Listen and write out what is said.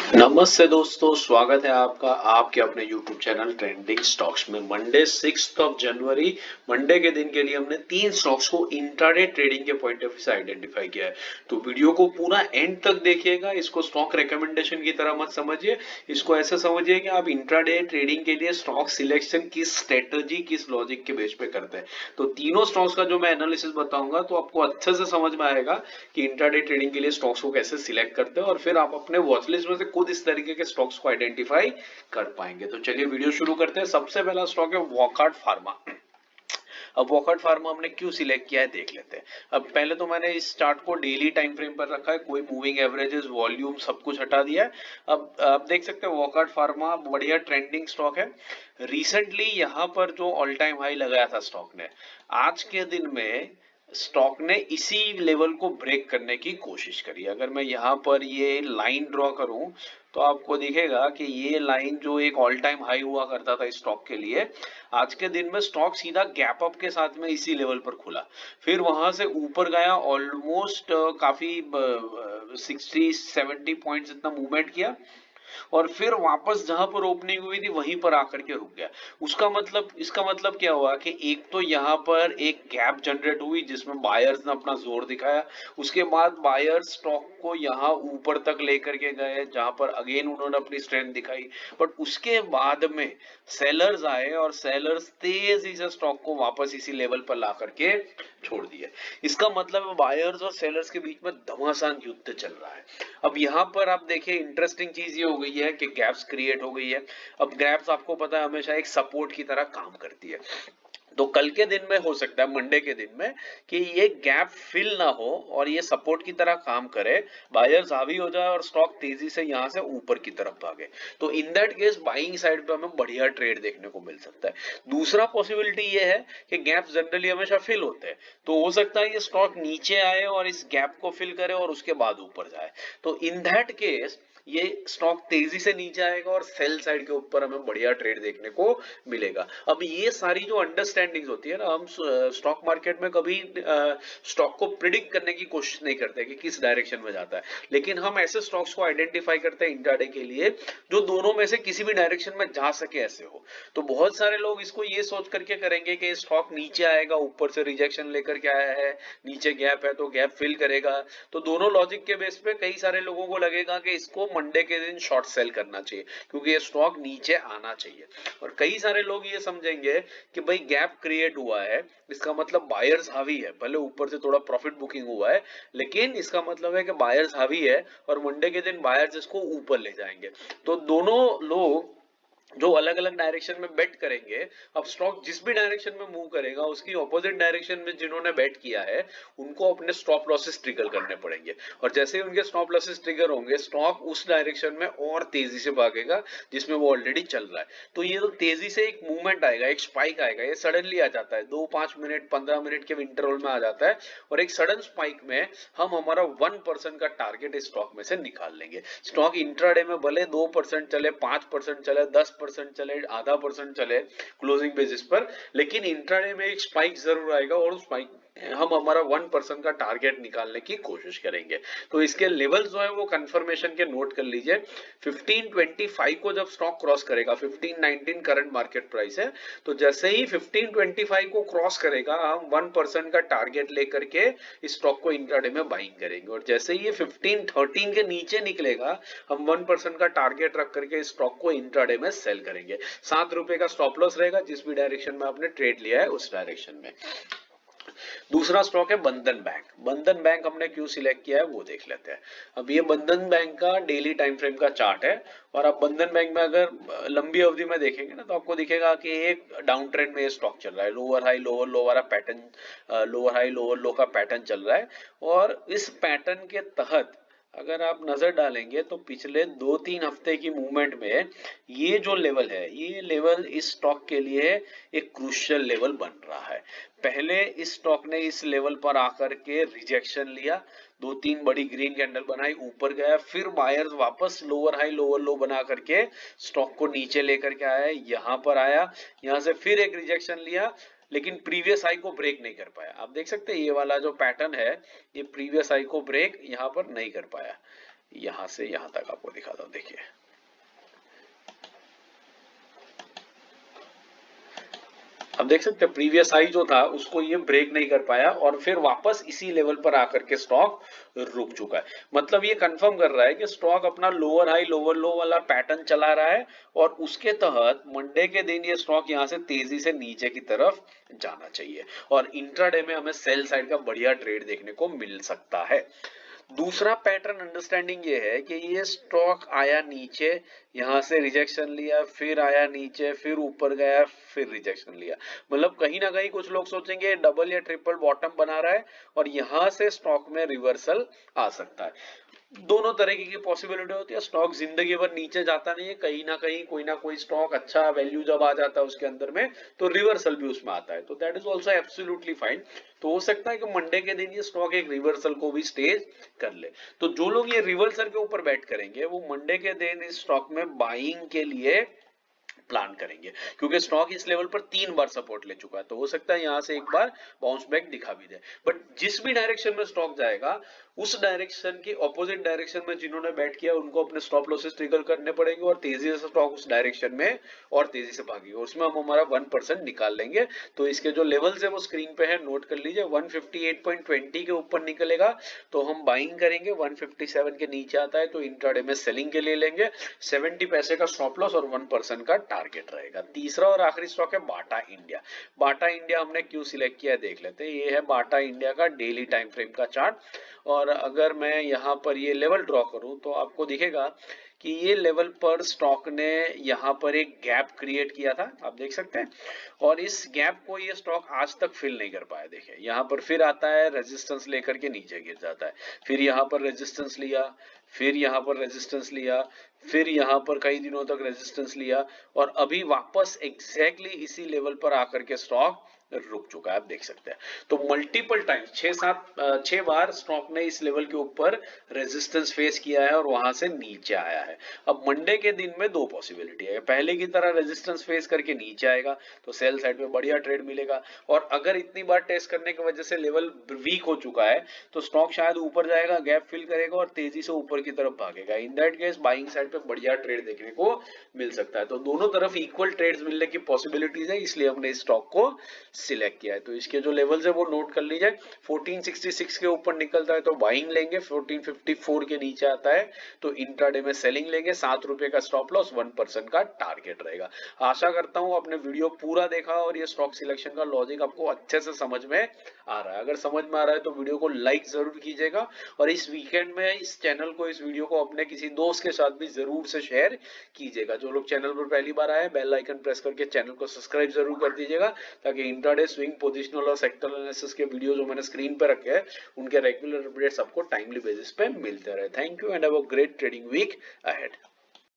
नमस्ते दोस्तों, स्वागत है आपका आपके अपने YouTube चैनल ट्रेंडिंग स्टॉक्स में। मंडे 6 जनवरी मंडे के दिन के लिए हमने 3 स्टॉक्स को इंट्राडे ट्रेडिंग के पॉइंट ऑफ व्यू से आइडेंटिफाई किया है। तो वीडियो को पूरा एंड तक देखिएगा। इसको स्टॉक रिकमेंडेशन की तरह मत समझिए, इसको ऐसे समझिए कि आप इंट्राडे ट्रेडिंग के लिए स्टॉक सिलेक्शन किस स्ट्रेटजी किस लॉजिक के बेस पे करते हैं। तो तीनों स्टॉक्स का जो मैं एनालिसिस बताऊंगा तो आपको अच्छे से समझ में आएगा कि इंट्राडे ट्रेडिंग के लिए स्टॉक्स को कैसे सिलेक्ट करते हैं और फिर आप अपने वॉच लिस्ट में से खुद इस तरीके के स्टॉक्स को आइडेंटिफाई कर पाएंगे। तो चलिए वीडियो शुरू करते हैं। सबसे पहला स्टॉक है वॉकहार्ट फार्मा। अब वॉकहार्ट फार्मा हमने क्यों सिलेक्ट किया है देख लेते हैं। अब पहले तो मैंने इस चार्ट को डेली टाइम फ्रेम पर रखा है, कोई मूविंग एवरेजेस वॉल्यूम सब कुछ हटा दिया है। अब आप देख सकते हैं वॉकहार्ट फार्मा बढ़िया ट्रेंडिंग स्टॉक है। रिसेंटली यहाँ पर जो ऑल टाइम हाई लगाया था स्टॉक ने, आज के दिन में स्टॉक ने इसी लेवल को ब्रेक करने की कोशिश करी। अगर मैं यहाँ पर ये लाइन ड्रॉ करूं तो आपको दिखेगा कि ये लाइन जो एक ऑल टाइम हाई हुआ करता था इस स्टॉक के लिए, आज के दिन में स्टॉक सीधा गैप अप के साथ में इसी लेवल पर खुला, फिर वहां से ऊपर गया ऑलमोस्ट काफी 60-70 पॉइंट्स इतना मूवमेंट किया और फिर वापस जहां पर ओपनिंग हुई थी वहीं पर आकर के रुक गया। इसका मतलब क्या हुआ कि एक तो यहाँ पर एक गैप जनरेट हुई जिसमें बायर्स ने अपना जोर दिखाया, उसके बाद बायर्स स्टॉक को यहाँ ऊपर तक लेकर के गए जहां पर अगेन उन्होंने अपनी स्ट्रेंथ दिखाई, बट उसके बाद में सेलर्स आए और सेलर्स तेजी से स्टॉक को वापस इसी लेवल पर ला करके छोड़ दिया। इसका मतलब बायर्स और सेलर्स के बीच में घमासान युद्ध चल रहा है। अब यहाँ पर आप देखिए इंटरेस्टिंग चीज ये हो गई है कि गैप्स क्रिएट हो गई है। अब गैप्स आपको पता है हमेशा एक सपोर्ट की तरह काम करती है। तो कल के दिन में हो सकता है मंडे के दिन में कि ये गैप फिल ना हो और ये सपोर्ट की तरह काम करे, बायर्स हावी हो जाए और स्टॉक तेजी से यहां से ऊपर की तरफ भागे, तो in that case buying side पे हमें बढ़िया ट्रेड देखने को मिल सकता है। दूसरा पॉसिबिलिटी ये है कि गैप जनरली हमेशा फिल होते हैं, तो हो सकता है ये स्टॉक नीचे आए और इस गैप को फिल करे और उसके बाद ऊपर जाए। तो इन दैट केस ये स्टॉक तेजी से नीचे आएगा और सेल साइड के ऊपर हमें बढ़िया ट्रेड देखने को मिलेगा। अब ये सारी जो अंडरस्टैंडिंग होती है ना, हम स्टॉक मार्केट में कभी स्टॉक को प्रिडिक्ट करने की कोशिश नहीं करते कि किस डायरेक्शन में जाता है, लेकिन हम ऐसे स्टॉक्स को आइडेंटिफाई करते हैं इंट्राडे के लिए जो दोनों में से किसी भी डायरेक्शन में जा सके ऐसे हो। तो बहुत सारे लोग इसको ये सोच करके करेंगे कि स्टॉक नीचे आएगा, ऊपर से रिजेक्शन लेकर के आया है, नीचे गैप है तो गैप फिल करेगा। तो दोनों लॉजिक के बेस पे कई सारे लोगों को लगेगा कि इसको मंडे के दिन शॉर्ट सेल करना चाहिए क्योंकि ये स्टॉक नीचे आना चाहिए। और कई सारे लोग ये समझेंगे कि भाई गैप क्रिएट हुआ है, इसका मतलब बायर्स हावी है, भले ऊपर से थोड़ा प्रॉफिट बुकिंग हुआ है लेकिन इसका मतलब है कि बायर्स हावी है और मंडे के दिन बायर्स इसको ऊपर ले जाएंगे। तो दोनों लोग जो अलग अलग डायरेक्शन में बेट करेंगे, अब स्टॉक जिस भी डायरेक्शन में मूव करेगा उसकी ऑपोजिट डायरेक्शन में जिन्होंने बेट किया है उनको अपने स्टॉप लॉसेस ट्रिगर करने पड़ेंगे, और जैसे ही उनके स्टॉप लॉसेस ट्रिगर होंगे स्टॉक उस डायरेक्शन में और तेजी से भागेगा जिसमें वो ऑलरेडी चल रहा है। तो ये तो तेजी से एक मूवमेंट आएगा, एक स्पाइक आएगा, ये सडनली आ जाता है, 2-5 मिनट 15 मिनट के इंटरवल में आ जाता है और एक सडन स्पाइक में हम हमारा 1% का टारगेट इस स्टॉक में से निकाल लेंगे। स्टॉक इंट्राडे में भले 2% चले, 5% चले, 10% चले, आधा परसेंट चले क्लोजिंग बेसिस पर, लेकिन इंट्राडे में एक स्पाइक जरूर आएगा और उस स्पाइक हम हमारा 1% का टारगेट निकालने की कोशिश करेंगे। तो इसके लेवल जो है वो कंफर्मेशन के नोट कर लीजिए। 1525 को जब स्टॉक क्रॉस करेगा, 1519 करंट मार्केट प्राइस है, तो जैसे ही 1525 को क्रॉस करेगा हम 1% का टारगेट लेकर के इस स्टॉक को इंट्राडे में बाइंग करेंगे, और जैसे ही ये 1513 के नीचे निकलेगा हम 1% का टारगेट रख करके इस स्टॉक को इंट्राडे में सेल करेंगे। ₹7 का स्टॉप लॉस रहेगा जिस भी डायरेक्शन में आपने ट्रेड लिया है उस डायरेक्शन में। दूसरा स्टॉक है बंधन बैंक। बंधन बैंक हमने क्यों सिलेक्ट किया है वो देख लेते हैं। अब ये बंधन बैंक का डेली टाइम फ्रेम का चार्ट है, और आप बंधन बैंक में अगर लंबी अवधि में देखेंगे ना तो आपको दिखेगा कि एक डाउन ट्रेंड में ये स्टॉक चल रहा है, लोअर हाई लोअर लो वाला पैटर्न, लोअर हाई लोअर लो का पैटर्न चल रहा है। और इस पैटर्न के तहत अगर आप नजर डालेंगे तो पिछले 2-3 हफ्ते की मूवमेंट में ये जो लेवल है, ये लेवल इस स्टॉक के लिए एक क्रूशियल लेवल बन रहा है। पहले इस स्टॉक ने इस लेवल पर आकर के रिजेक्शन लिया, 2-3 बड़ी ग्रीन कैंडल बनाई, ऊपर गया, फिर बायर्स वापस लोअर हाई लोअर लो बना करके स्टॉक को नीचे लेकर के आया, यहाँ पर आया, यहाँ से फिर एक रिजेक्शन लिया लेकिन प्रीवियस हाई को ब्रेक नहीं कर पाया। आप देख सकते हैं ये वाला जो पैटर्न है ये प्रीवियस हाई को ब्रेक यहाँ पर नहीं कर पाया। यहां से यहां तक आपको दिखाता हूं, देखिए अब देख सकते हैं प्रीवियस हाई जो था उसको ये ब्रेक नहीं कर पाया और फिर वापस इसी लेवल पर आकर के स्टॉक रुक चुका है। मतलब ये कंफर्म कर रहा है कि स्टॉक अपना लोअर हाई लोअर लो वाला पैटर्न चला रहा है और उसके तहत मंडे के दिन ये स्टॉक यहां से तेजी से नीचे की तरफ जाना चाहिए और इंट्राडे में हमें सेल साइड का बढ़िया ट्रेड देखने को मिल सकता है। दूसरा पैटर्न अंडरस्टैंडिंग ये है कि ये स्टॉक आया नीचे, यहां से रिजेक्शन लिया, फिर आया नीचे, फिर ऊपर गया, फिर रिजेक्शन लिया। मतलब कहीं ना कहीं कुछ लोग सोचेंगे डबल या ट्रिपल बॉटम बना रहा है और यहां से स्टॉक में रिवर्सल आ सकता है। दोनों तरीके की पॉसिबिलिटी होती है। स्टॉक जिंदगी भर नीचे जाता नहीं है, कहीं ना कोई स्टॉक अच्छा वैल्यू जब आ जाता है उसके अंदर में तो रिवर्सल भी उसमें आता है, तो that is also absolutely fine. तो हो सकता है कि मंडे के दिन ये स्टॉक एक रिवर्सल को भी स्टेज कर ले। तो जो लोग ये रिवर्सल के ऊपर बैट करेंगे वो मंडे के दिन इस स्टॉक में बाइंग के लिए प्लान करेंगे, क्योंकि स्टॉक इस लेवल पर 3 बार सपोर्ट ले चुका है, तो हो सकता है यहां से एक बार बाउंस बैक दिखा भी दे। बट जिस भी डायरेक्शन में स्टॉक जाएगा उस डायरेक्शन की ऑपोजिट डायरेक्शन में जिन्होंने बैट किया उनको अपने स्टॉप लॉसेस ट्रिगर करने पड़ेंगे और तेजी से स्टॉक उस डायरेक्शन में और तेजी से भागेगा, उसमें हम हमारा 1% निकाल लेंगे। तो इसके जो लेवल्स है वो स्क्रीन पे है, नोट कर लीजिए। 158.20 के ऊपर निकलेगा तो हम बाइंग करेंगे, 157 के नीचे आता है तो इंट्राडे में सेलिंग के लिए लेंगे। 70 पैसे का स्टॉप लॉस और 1% का टारगेट रहेगा। तीसरा और आखिरी स्टॉक है बाटा इंडिया। बाटा इंडिया हमने क्यों सिलेक्ट किया देख लेते हैं। ये है बाटा इंडिया का डेली टाइम फ्रेम का चार्ट और अगर मैं यहाँ पर ये लेवल ड्रॉ करूं तो आपको दिखेगा कि ये लेवल पर स्टॉक ने यहाँ पर एक गैप क्रिएट किया था, आप देख सकते हैं, और इस गैप को ये स्टॉक आज तक फिल नहीं कर पाया। देखिए यहाँ पर फिर आता है, रेजिस्टेंस लेकर के नीचे गिर जाता है, फिर यहाँ पर रेजिस्टेंस लिया, फिर यहाँ पर रेजिस्टेंस लिया, फिर यहाँ पर कई दिनों तक रेजिस्टेंस लिया और अभी वापस एग्जैक्टली इसी लेवल पर आकर के स्टॉक रुक चुका है, आप देख सकते हैं। तो मल्टीपल टाइम 6 बार स्टॉक ने इस लेवल के ऊपर रेजिस्टेंस फेस किया है और वहां से नीचे आया है। अब मंडे के दिन में दो पॉसिबिलिटी है, पहले की तरह रेजिस्टेंस फेस करके नीचे आएगा तो सेल साइड में बढ़िया ट्रेड मिलेगा, और अगर इतनी बार टेस्ट करने की वजह से लेवल वीक हो चुका है तो स्टॉक शायद ऊपर जाएगा, गैप फिल करेगा और तेजी से ऊपर की तरफ भागेगा। In that case buying side पे बढ़िया ट्रेड देखने को मिल सकता है। तो दोनों तरफ इक्वल ट्रेड्स मिलने की पॉसिबिलिटीज है, इसलिए हमने इस स्टॉक को सिलेक्ट किया है। तो इसके जो लेवल्स है वो नोट कर लीजिए। 1466 के ऊपर निकलता है तो बाइंग लेंगे, 1454 के नीचे आता है तो इंट्राडे में सेलिंग लेंगे। ₹7 का स्टॉप लॉस, 1% का टारगेट रहेगा। आशा करता हूं आपने वीडियो पूरा देखा और ये स्टॉक सिलेक्शन का लॉजिक आपको अच्छे से समझ में आ रहा है। अगर समझ में आ रहा है तो वीडियो को लाइक जरूर कीजिएगा और इस वीकेंड में इस चैनल को, इस वीडियो को अपने किसी दोस्त के साथ भी जरूर से शेयर कीजिएगा। जो लोग चैनल पर पहली बार आए बेल आइकन प्रेस करके चैनल को सब्सक्राइब जरूर कर दीजिएगा, ताकि इंट्राडे स्विंग पोजिशनल और सेक्टर एनालिसिस के वीडियो जो मैंने स्क्रीन पे रखे हैं उनके रेगुलर अपडेट्स आपको टाइमली बेसिस पे मिलते रहे। Thank you and have a great trading week ahead.